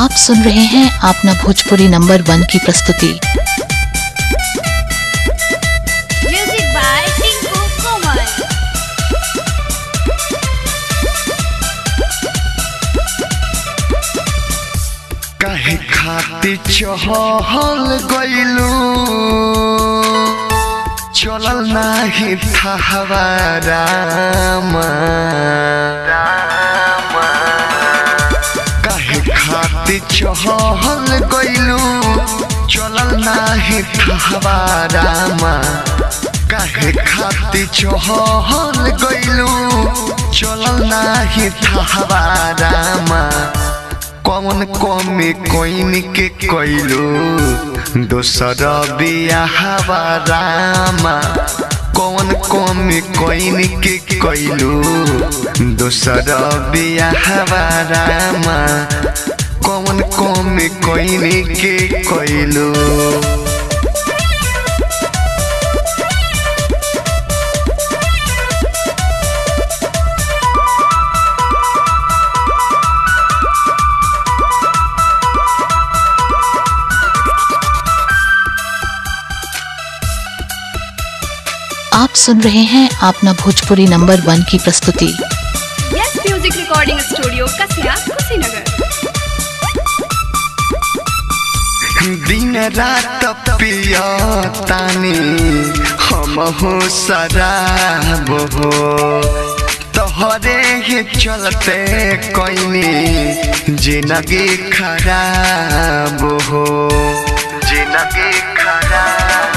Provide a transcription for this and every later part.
आप सुन रहे हैं अपना भोजपुरी नंबर 1 की प्रस्तुति। म्यूजिक बाय टिंकू कोमल। काहे खातिर चहल गइलू चलल नाही था रामा काहे खातिर चहल गइलू चलल नाही था रामा काहे खातिर चहल गइलू चलल नाही था रामा कौन कमी कोइन के कइलू दोसर बियाह रामा कौन कमी कोइन के कइलू दोसर बियाह रामा कौन कमी कोइन के कइलू। आप सुन रहे हैं अपना भोजपुरी नंबर 1 की प्रस्तुति। Yes music recording studio Kasia Kushinagar. दिन रात पिया तानी हम हो शराब हो तोहरे ही चलते कोइनी जिंदगी खराब हो जिंदगी खराब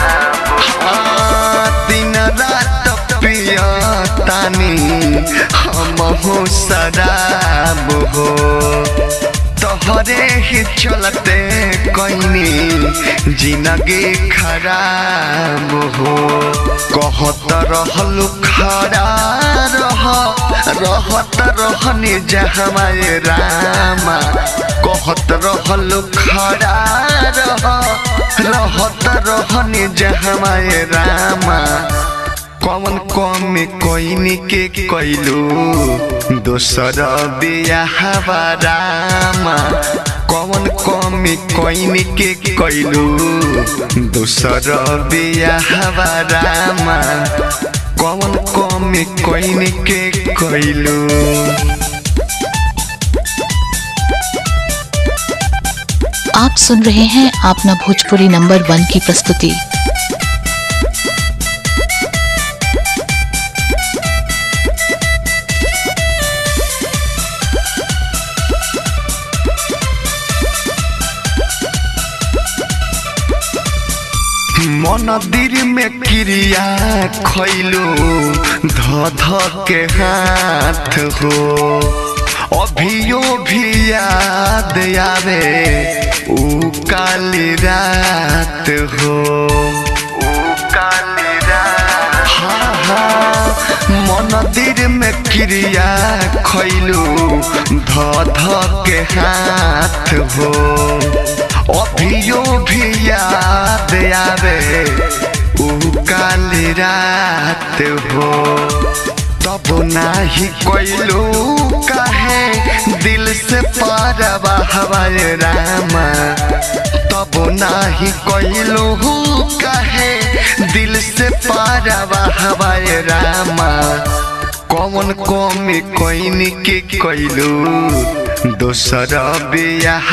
हो। दिन रात पिया तानी हम हो शराब हो तोहरे ही चलते कोइनी जिंदगी खराब हो। कहत रहलू खड़ा रहत रहनी जहमाए रामा कहत रहलू खड़ा रहत रहनी जहमाए रामा कौन कमी कोइनी के कइलू दोसर बियाह रामा कौन कमी कोइनी के कइलू दोसर बियाह रामा कौन कमी कोइनी के कइलू। आप सुन रहे हैं अपना भोजपुरी नंबर 1 की प्रस्तुति। मंदिर में क्रिया खइलू ध के हाथ हो अभियो भी याद आवे ऊ काली रात हो ऊ काली रात। हाँ हाँ मंदिर में क्रिया खइलू ध के हाथ हो अभियो भी याद आवे ऊ काली रात हो तब नाही कइलू काहे दिल से पारवा हवाए रामा तब नाही कइलू काहे दिल से पारवा हवाए रामा कौन कमी कोइनी के कइलू दोसर बियाह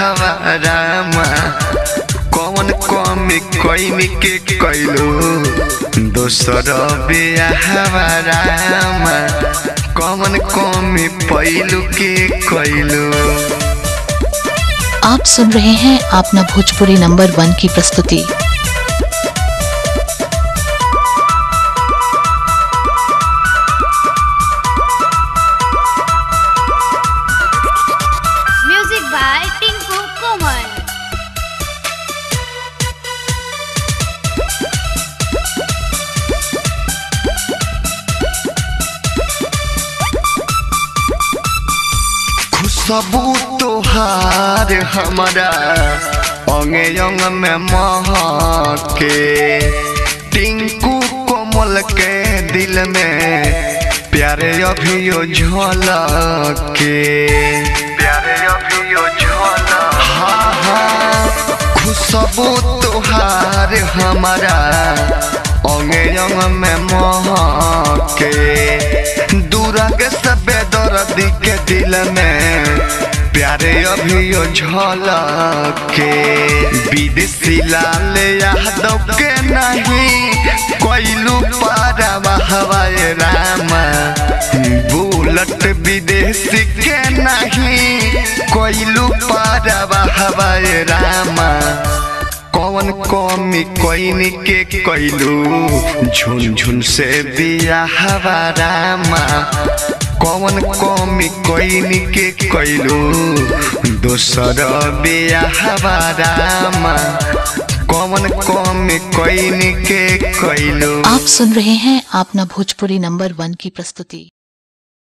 रामा कौन कमी कोइनी के कइलू दोसर बियाह रामा कौन कमी पैलू के कइलू। आप सुन रहे हैं अपना भोजपुरी नंबर 1 की प्रस्तुति। म्यूजिक बाय टिंकू कोमल। खुशबू तोहार हमारा अंगे अंग में महके टिंकू कोमल के दिल में प्यारे अभियो झलके प्यारे अभियो झलके। खुशबू तोहार हमारा अंगे अंग में महके दूरग सबे दर्द के दिल में प्यारे अभियो झलके विदेशी लाल यादव के नहीं कोइलू पारा हवाए रामा बुलेट विदेशी के नहीं कोइलू पारा हवाए रामा कौन कमी कोइनी के कोइलू झुनझुन से बियाह रामा कौन कमी कोइनी के कोइलू दोसर बियाह रामा कौन कमी कोइनी के कोइलू। आप सुन रहे हैं अपना भोजपुरी नंबर 1 की प्रस्तुति।